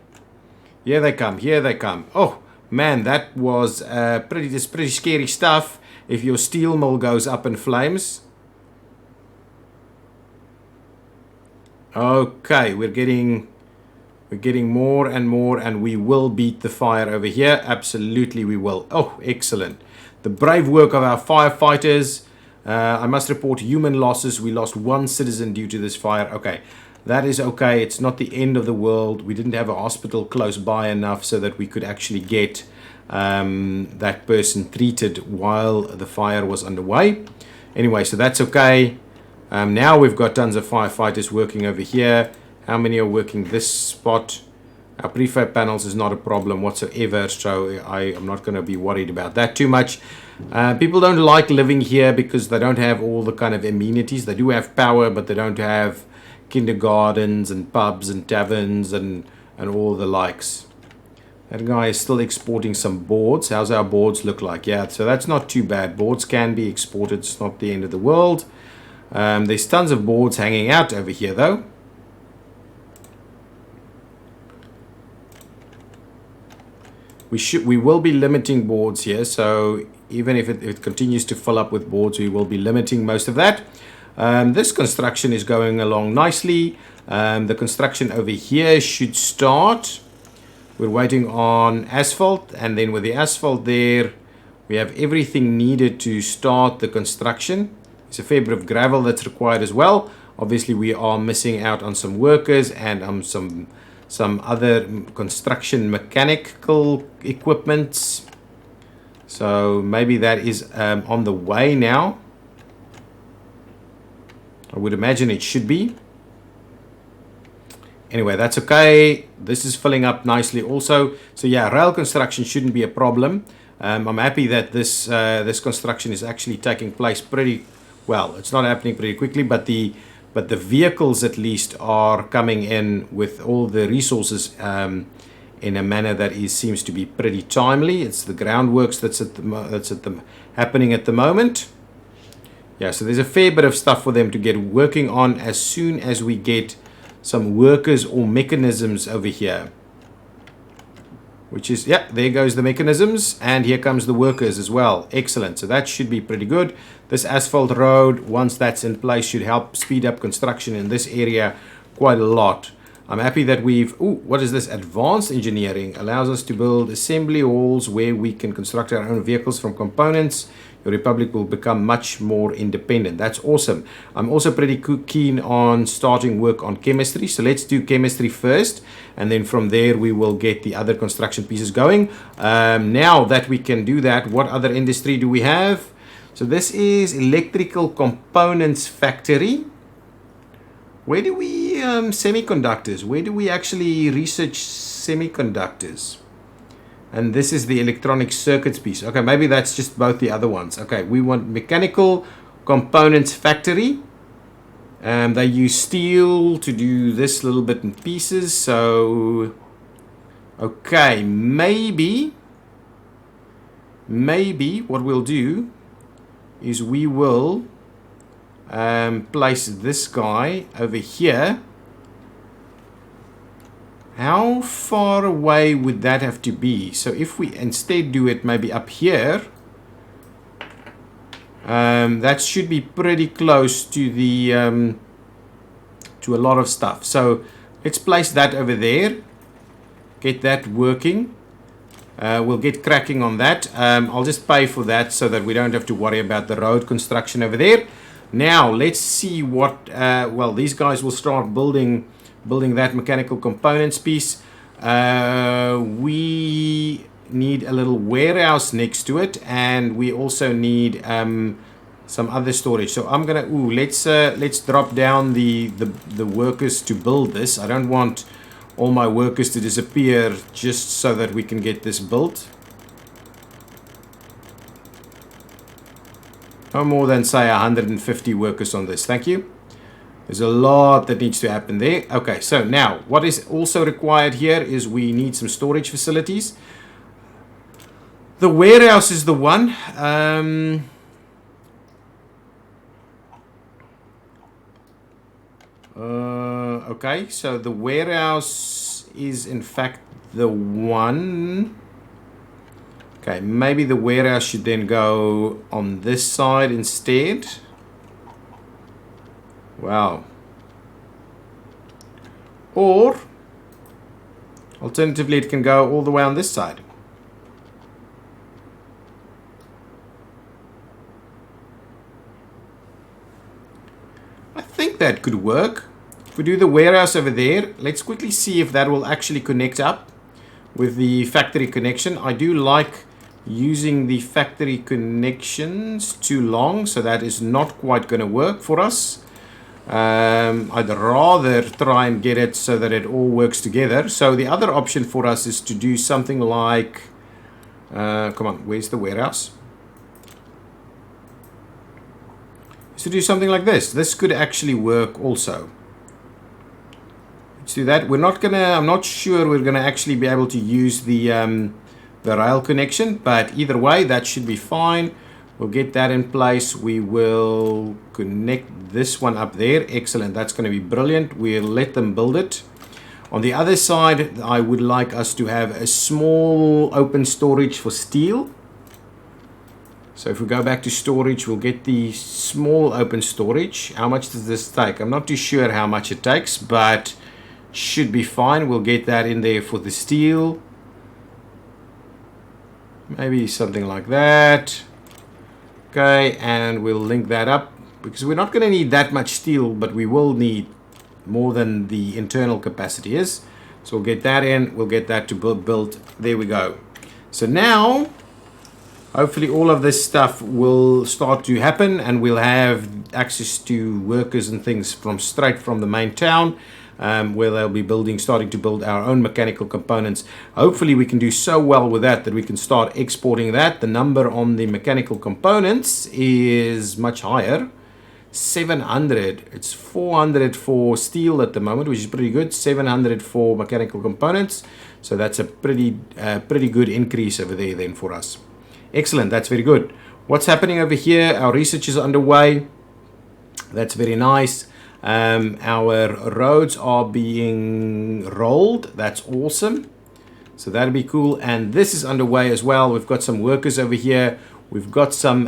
Here they come. Here they come. Oh, man, that was pretty scary stuff if your steel mill goes up in flames. Okay, we're getting more and more, and we will beat the fire over here. Absolutely we will. Oh, excellent. The brave work of our firefighters. I must report human losses. We lost 1 citizen due to this fire. Okay, that is okay. It's not the end of the world. We didn't have a hospital close by enough so that we could actually get that person treated while the fire was underway. Anyway, so that's okay. Now we've got tons of firefighters working over here. How many are working this spot? Our prefab panels is not a problem whatsoever, so I'm not going to be worried about that too much. People don't like living here because they don't have all the kind of amenities. They do have power, but they don't have kindergartens and pubs and taverns and all the likes. That guy is still exporting some boards. How's our boards look like? Yeah, so that's not too bad. Boards can be exported. It's not the end of the world. There's tons of boards hanging out over here though. We will be limiting boards here, so even if it continues to fill up with boards, we will be limiting most of that. This construction is going along nicely. The construction over here should start. We're waiting on asphalt, and then with the asphalt there, we have everything needed to start the construction. There's a fair bit of gravel that's required as well. Obviously, we are missing out on some workers and some other construction mechanical equipments. So maybe that is on the way now. I would imagine it should be. Anyway, that's okay. This is filling up nicely also. So yeah, rail construction shouldn't be a problem. I'm happy that this construction is actually taking place pretty well. It's not happening pretty quickly, but the vehicles at least are coming in with all the resources in a manner that seems to be pretty timely. It's the groundworks that's happening at the moment. Yeah, so there's a fair bit of stuff for them to get working on as soon as we get some workers or mechanisms over here. Which is, yeah, there goes the mechanisms, and here comes the workers as well. Excellent. So that should be pretty good. This asphalt road, once that's in place, should help speed up construction in this area quite a lot. I'm happy that we've... Ooh, what is this? Advanced engineering allows us to build assembly halls where we can construct our own vehicles from components. Your Republic will become much more independent. That's awesome. I'm also pretty keen on starting work on chemistry. So let's do chemistry first, and then from there we will get the other construction pieces going. Now that we can do that, what other industry do we have? So this is electrical components factory. Where do we semiconductors? Where do we actually research semiconductors? And this is the electronic circuits piece. Okay, maybe that's just both the other ones. Okay, we want mechanical components factory. They use steel to do this little bit in pieces. So, okay, maybe what we'll do is we will place this guy over here. How far away would that have to be? So if we instead do it maybe up here, that should be pretty close to the to a lot of stuff. So let's place that over there, get that working. We'll get cracking on that. I'll just pay for that so that we don't have to worry about the road construction over there. Now let's see what well, these guys will start building that mechanical components piece. We need a little warehouse next to it, and we also need some other storage. So I'm gonna let's drop down the workers to build this. I don't want all my workers to disappear just so that we can get this built. No more than say 150 workers on this. Thank you. There's a lot that needs to happen there. Okay, so now what is also required here is we need some storage facilities. The warehouse is the one. Okay, so the warehouse is in fact the one. Okay, maybe the warehouse should then go on this side instead. Wow. Or, alternatively, it can go all the way on this side. I think that could work. If we do the warehouse over there, let's quickly see if that will actually connect up with the factory connection. I do like using the factory connections too long, so that is not quite going to work for us. I'd rather try and get it so that it all works together. So the other option for us is to do something like, come on, where's the warehouse? Is to do something like this. This could actually work also. Let's do that. We're not gonna, I'm not sure we're gonna actually be able to use the rail connection, but either way, that should be fine. We'll get that in place. We will connect this one up there. Excellent. That's going to be brilliant. We'll let them build it. On the other side, I would like us to have a small open storage for steel. So if we go back to storage, we'll get the small open storage. How much does this take? I'm not too sure how much it takes, but should be fine. We'll get that in there for the steel. Maybe something like that. Okay, and we'll link that up because we're not going to need that much steel, but we will need more than the internal capacity is. So we'll get that in, we'll get that to built. There we go. So now, hopefully all of this stuff will start to happen and we'll have access to workers and things from straight from the main town. Where they'll be starting to build our own mechanical components. Hopefully we can do so well with that we can start exporting that. The number on the mechanical components is much higher. 700. It's 400 for steel at the moment, which is pretty good. 700 for mechanical components. So that's a pretty good increase over there then for us. Excellent. That's very good. What's happening over here? Our research is underway. That's very nice. Our roads are being rolled. That's awesome. So that'll be cool. And this is underway as well. We've got some workers over here. We've got some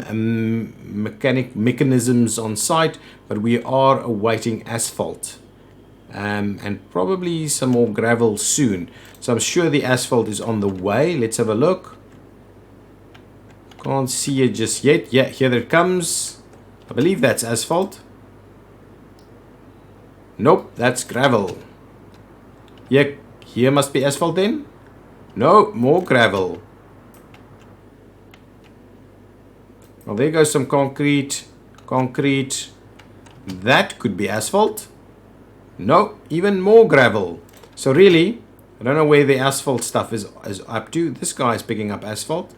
mechanisms on site, but we are awaiting asphalt. And probably some more gravel soon. So I'm sure the asphalt is on the way. Let's have a look. Can't see it just yet. Yeah, here it comes. I believe that's asphalt. Nope, that's gravel. Yeah, here must be asphalt then. No, more gravel. Well, there goes some concrete. Concrete. That could be asphalt. No, even more gravel. So really, I don't know where the asphalt stuff is up to. This guy is picking up asphalt.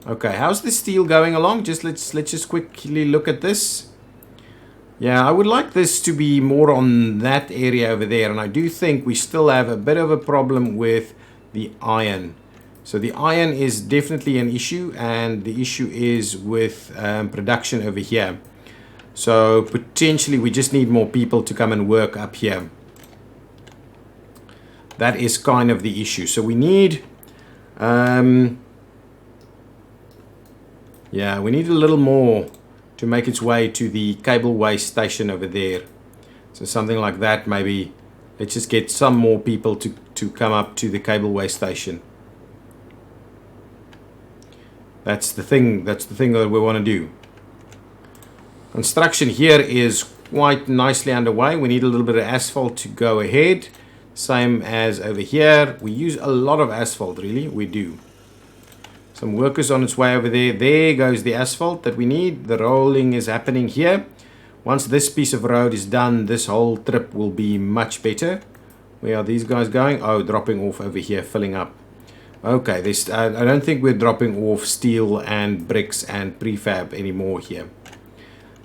Okay, how's the steel going along? Let's just quickly look at this. Yeah, I would like this to be more on that area over there. And I do think we still have a bit of a problem with the iron. So the iron is definitely an issue. And the issue is with production over here. So potentially we just need more people to come and work up here. That is kind of the issue. So we need... yeah, we need a little more to make its way to the cableway station over there. So something like that maybe. Let's just get some more people to come up to the cableway station. That's the thing that we want to do. Construction here is quite nicely underway. We need a little bit of asphalt to go ahead. Same as over here. We use a lot of asphalt, really. We do. Some workers on its way over there. There goes the asphalt that we need. The rolling is happening here. Once this piece of road is done, this whole trip will be much better. Where are these guys going? Oh, dropping off over here, filling up. Okay, I don't think we're dropping off steel and bricks and prefab anymore here.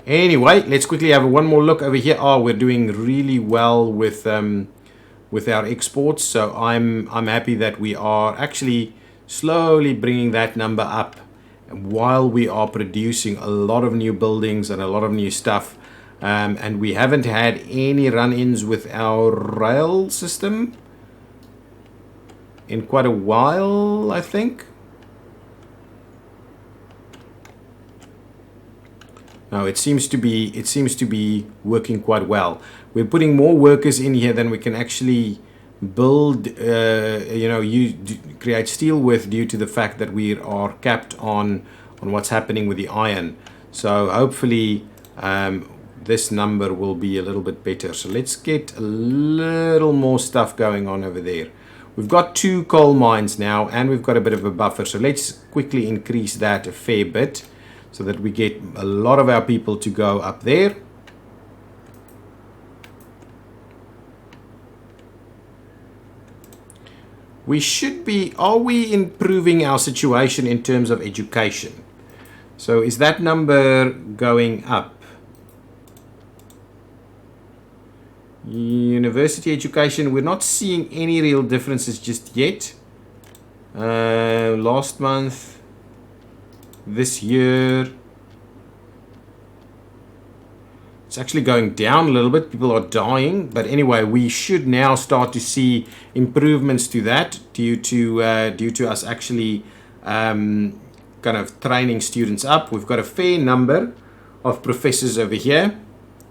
Anyway, let's quickly have one more look over here. Oh, we're doing really well with our exports. So I'm happy that we are actually slowly bringing that number up while we are producing a lot of new buildings and a lot of new stuff. And we haven't had any run-ins with our rail system in quite a while, I think. No, it seems to be working quite well. We're putting more workers in here than we can actually build, create steel with, due to the fact that we are capped on what's happening with the iron. So hopefully this number will be a little bit better. So let's get a little more stuff going on over there. We've got 2 coal mines now, and we've got a bit of a buffer. So let's quickly increase that a fair bit, so that we get a lot of our people to go up there. We should be, are we improving our situation in terms of education? So is that number going up? University education, we're not seeing any real differences just yet. Last month, this year, it's actually going down a little bit. People are dying, but anyway, we should now start to see improvements to that due to us actually kind of training students up. We've got a fair number of professors over here,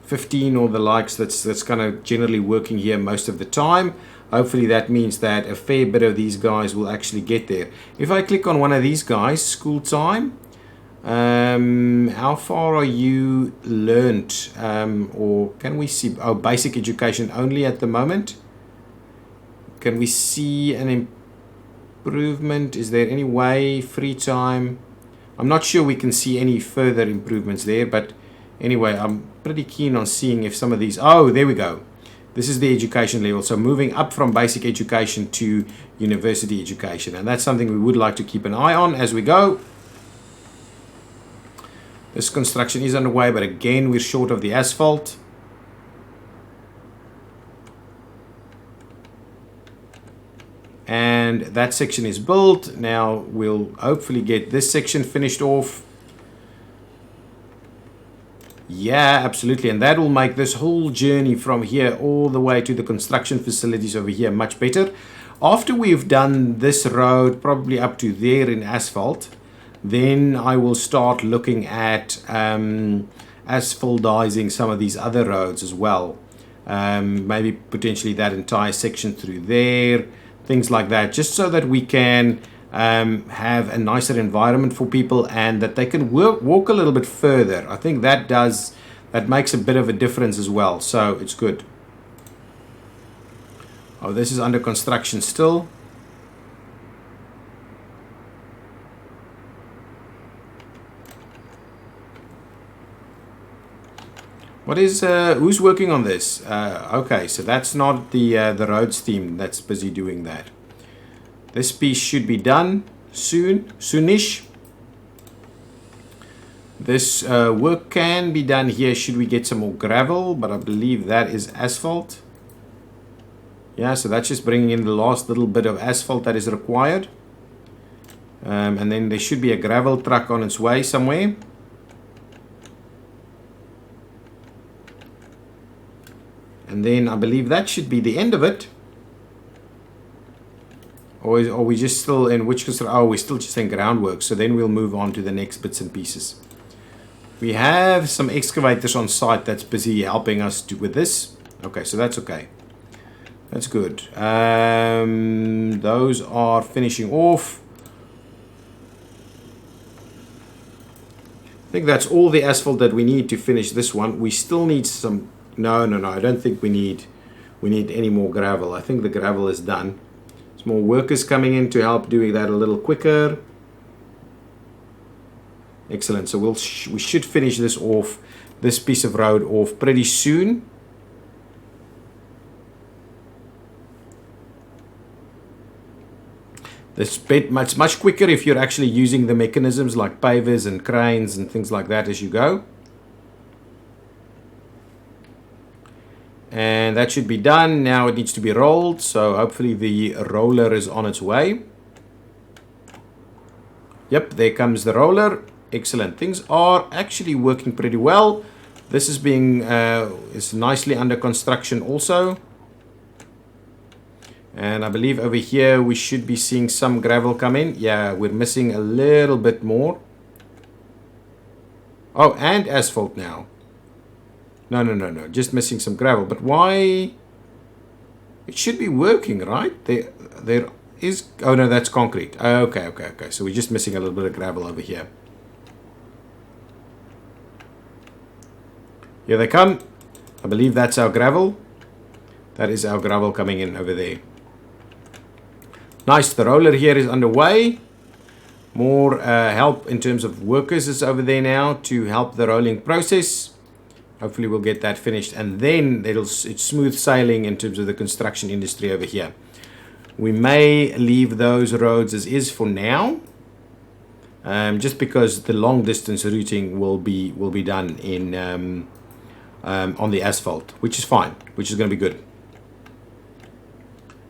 15 or the likes. That's kind of generally working here most of the time. Hopefully that means that a fair bit of these guys will actually get there. If I click on one of these guys, school time, how far are you learnt, or can we see, oh, basic education only at the moment? Can we see an improvement? Is there any way, free time? I'm not sure we can see any further improvements there, but anyway, I'm pretty keen on seeing if some of these, oh, there we go. This is the education level, so moving up from basic education to university education, and that's something we would like to keep an eye on as we go. This construction is underway, but again, we're short of the asphalt. And that section is built. Now we'll hopefully get this section finished off. Yeah, absolutely. And that will make this whole journey from here all the way to the construction facilities over here much better. After we've done this road, probably up to there in asphalt, then I will start looking at asphaltizing some of these other roads as well. Maybe potentially that entire section through there, things like that, just so that we can have a nicer environment for people and that they can walk a little bit further. I think that makes a bit of a difference as well, so it's good. Oh, this is under construction still. What is, who's working on this? Okay, so that's not the roads team that's busy doing that. This piece should be done soonish. This work can be done here should we get some more gravel, but I believe that is asphalt. Yeah, so that's just bringing in the last little bit of asphalt that is required. And then there should be a gravel truck on its way somewhere. And then I believe that should be the end of it. Or are we just still in which? Oh, we're still just in groundwork. So then we'll move on to the next bits and pieces. We have some excavators on site that's busy helping us with this. Okay, so that's okay. That's good. Those are finishing off. I think that's all the asphalt that we need to finish this one. We still need some. No, I don't think we need any more gravel. I think the gravel is done. There's more workers coming in to help doing that a little quicker. Excellent. So we should finish this off, this piece of road off pretty soon. It's much quicker if you're actually using the mechanisms like pavers and cranes and things like that as you go. And that should be done. Now it needs to be rolled, so hopefully the roller is on its way. Yep, there comes the roller. Excellent. Things are actually working pretty well. This is being is nicely under construction also. And I believe over here we should be seeing some gravel come in. Yeah, we're missing a little bit more. Oh, and asphalt now. No. Just missing some gravel. But why? It should be working, right? There is... Oh, no, that's concrete. Okay. So we're just missing a little bit of gravel over here. Here they come. I believe that's our gravel. That is our gravel coming in over there. Nice. The roller here is underway. More help in terms of workers is over there now to help the rolling process. Hopefully we'll get that finished, and then it's smooth sailing in terms of the construction industry over here. We may leave those roads as is for now, just because the long distance routing will be done in on the asphalt, which is fine, which is going to be good.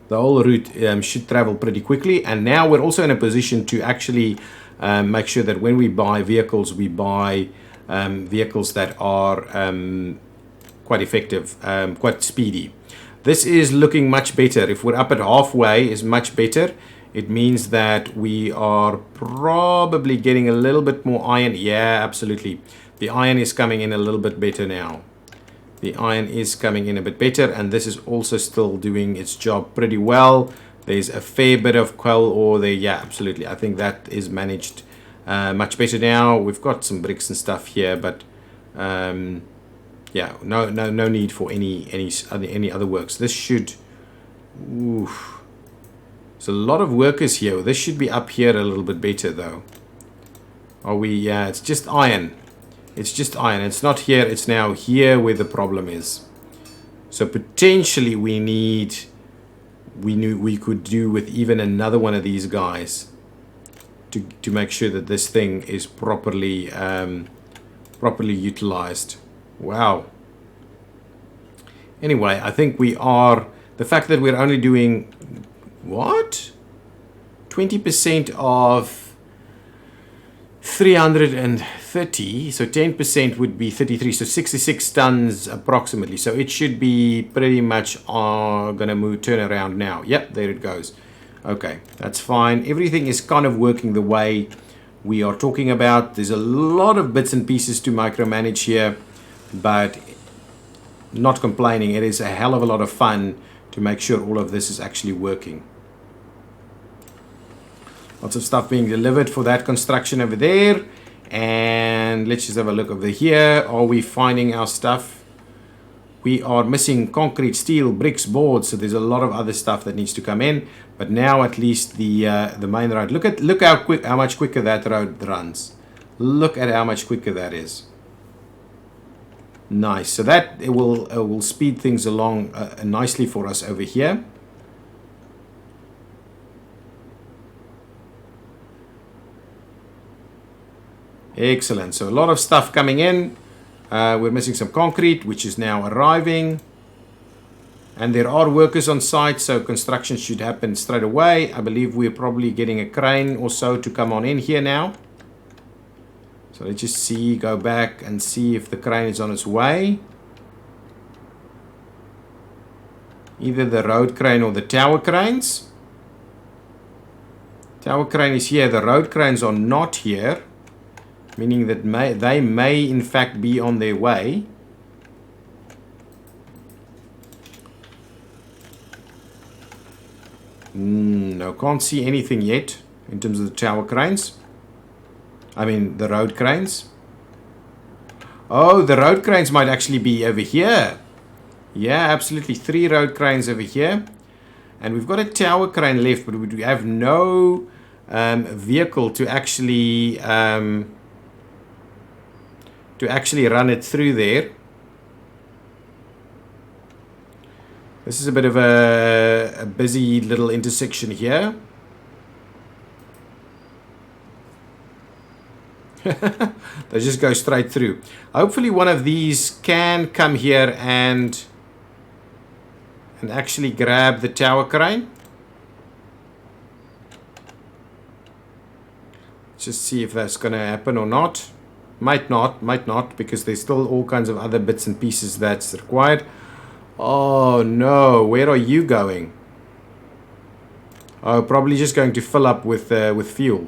The whole route should travel pretty quickly, and now we're also in a position to actually make sure that when we buy vehicles, we buy vehicles that are quite effective, quite speedy. This is looking much better. If we're up at halfway, is much better. It means that we are probably getting a little bit more iron. Yeah, absolutely. The iron is coming in a little bit better now. The iron is coming in a bit better, and this is also still doing its job pretty well. There's a fair bit of coal ore there. Yeah, absolutely. I think that is managed much better now. We've got some bricks and stuff here, but yeah, no need for any other works. This should... Oof. There's a lot of workers here. This should be up here a little bit better though. Are we? Yeah, it's just iron. It's just iron. It's not here. It's now here where the problem is. So potentially we could do with even another one of these guys to make sure that this thing is properly utilized. Wow. Anyway, I think we are... The fact that we're only doing... What? 20% of 330, so 10% would be 33, so 66 tons approximately. So it should be pretty much gonna turn around now. Yep, there it goes. Okay, that's fine. Everything is kind of working the way we are talking about. There's a lot of bits and pieces to micromanage here, but not complaining. It is a hell of a lot of fun to make sure all of this is actually working. Lots of stuff being delivered for that construction over there. And let's just have a look over here. Are we finding our stuff? We are missing concrete, steel, bricks, boards. So there's a lot of other stuff that needs to come in. But now at least the main road. Look how much quicker that road runs. Look at how much quicker that is. Nice. So that it will speed things along nicely for us over here. Excellent. So a lot of stuff coming in. We're missing some concrete, which is now arriving. And there are workers on site, so construction should happen straight away. I believe we're probably getting a crane or so to come on in here now. So let's just see, go back and see if the crane is on its way. Either the road crane or the tower cranes. Tower crane is here. The road cranes are not here. Meaning that they may in fact be on their way. No, can't see anything yet in terms of the tower cranes. I mean the road cranes. Oh, the road cranes might actually be over here. Yeah, absolutely. 3 road cranes over here. And we've got a tower crane left, but we have no vehicle to actually run it through there. This is a bit of a busy little intersection here. They just go straight through. Hopefully one of these can come here and actually grab the tower crane. Just see if that's going to happen or not. Might not, because there's still all kinds of other bits and pieces that's required. Oh no, where are you going? Oh, probably just going to fill up with fuel.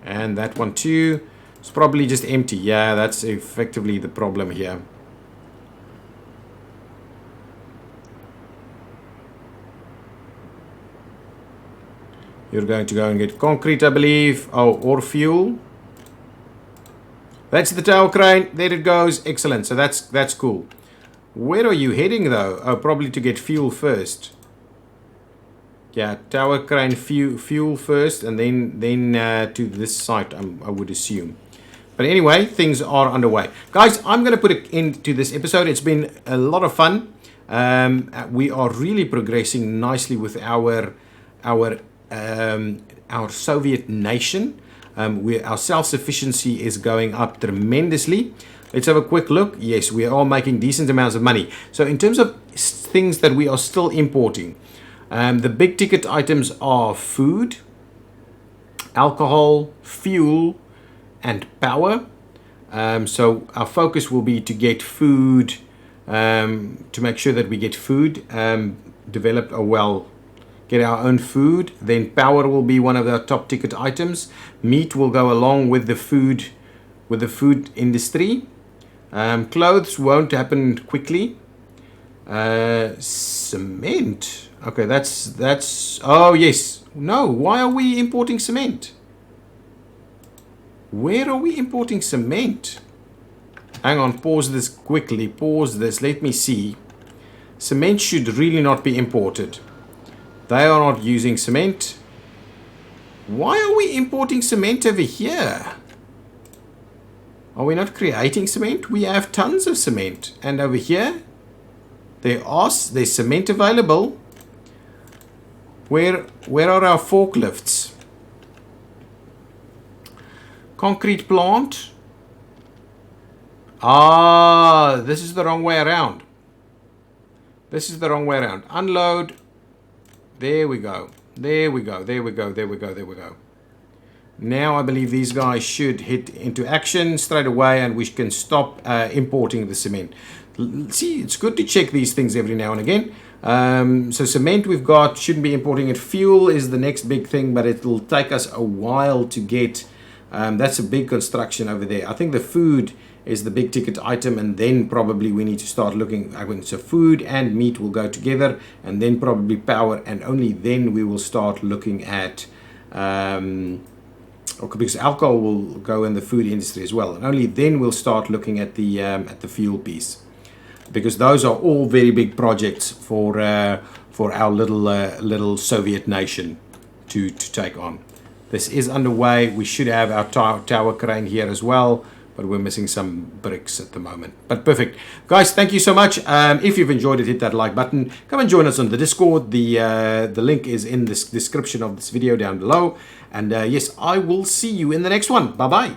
And that one too. It's probably just empty. Yeah, that's effectively the problem here. You're going to go and get concrete, I believe. Oh, or fuel. That's the tower crane. There it goes. Excellent. So that's cool. Where are you heading though? Oh, probably to get fuel first. Yeah, tower crane fuel first, and then to this site, I would assume. But anyway, things are underway. Guys, I'm going to put an end to this episode. It's been a lot of fun. We are really progressing nicely with our Soviet nation. Our self-sufficiency is going up tremendously. Let's have a quick look. Yes, we are making decent amounts of money. So in terms of things that we are still importing, the big ticket items are food, alcohol, fuel, and power. So our focus will be to get food, to make sure that we get food, develop get our own food. Then power will be one of the top ticket items. Meat will go along with the food industry. Clothes won't happen quickly. Cement. Okay, that's. Oh yes. No. Why are we importing cement? Where are we importing cement? Hang on. Pause this quickly. Pause this. Let me see. Cement should really not be imported. They are not using cement. Why are we importing cement over here? Are we not creating cement? We have tons of cement. And over here, there's cement available. Where are our forklifts? Concrete plant. Ah, this is the wrong way around. This is the wrong way around. Unload. There we go. There we go. There we go. There we go. There we go. Now I believe these guys should hit into action straight away, and we can stop importing the cement. See, it's good to check these things every now and again. So cement we've got, shouldn't be importing it. Fuel is the next big thing, but it will take us a while to get. That's a big construction over there. I think the food is the big ticket item, and then probably we need to start looking. So food and meat will go together, and then probably power, and only then we will start looking at. Because alcohol will go in the food industry as well, and only then we'll start looking at the fuel piece, because those are all very big projects for our little Soviet nation to take on. This is underway. We should have our tower crane here as well, but we're missing some bricks at the moment. But perfect, guys. Thank you so much. If you've enjoyed it, hit that like button. Come and join us on the Discord. The link is in the description of this video down below. And yes, I will see you in the next one. Bye bye.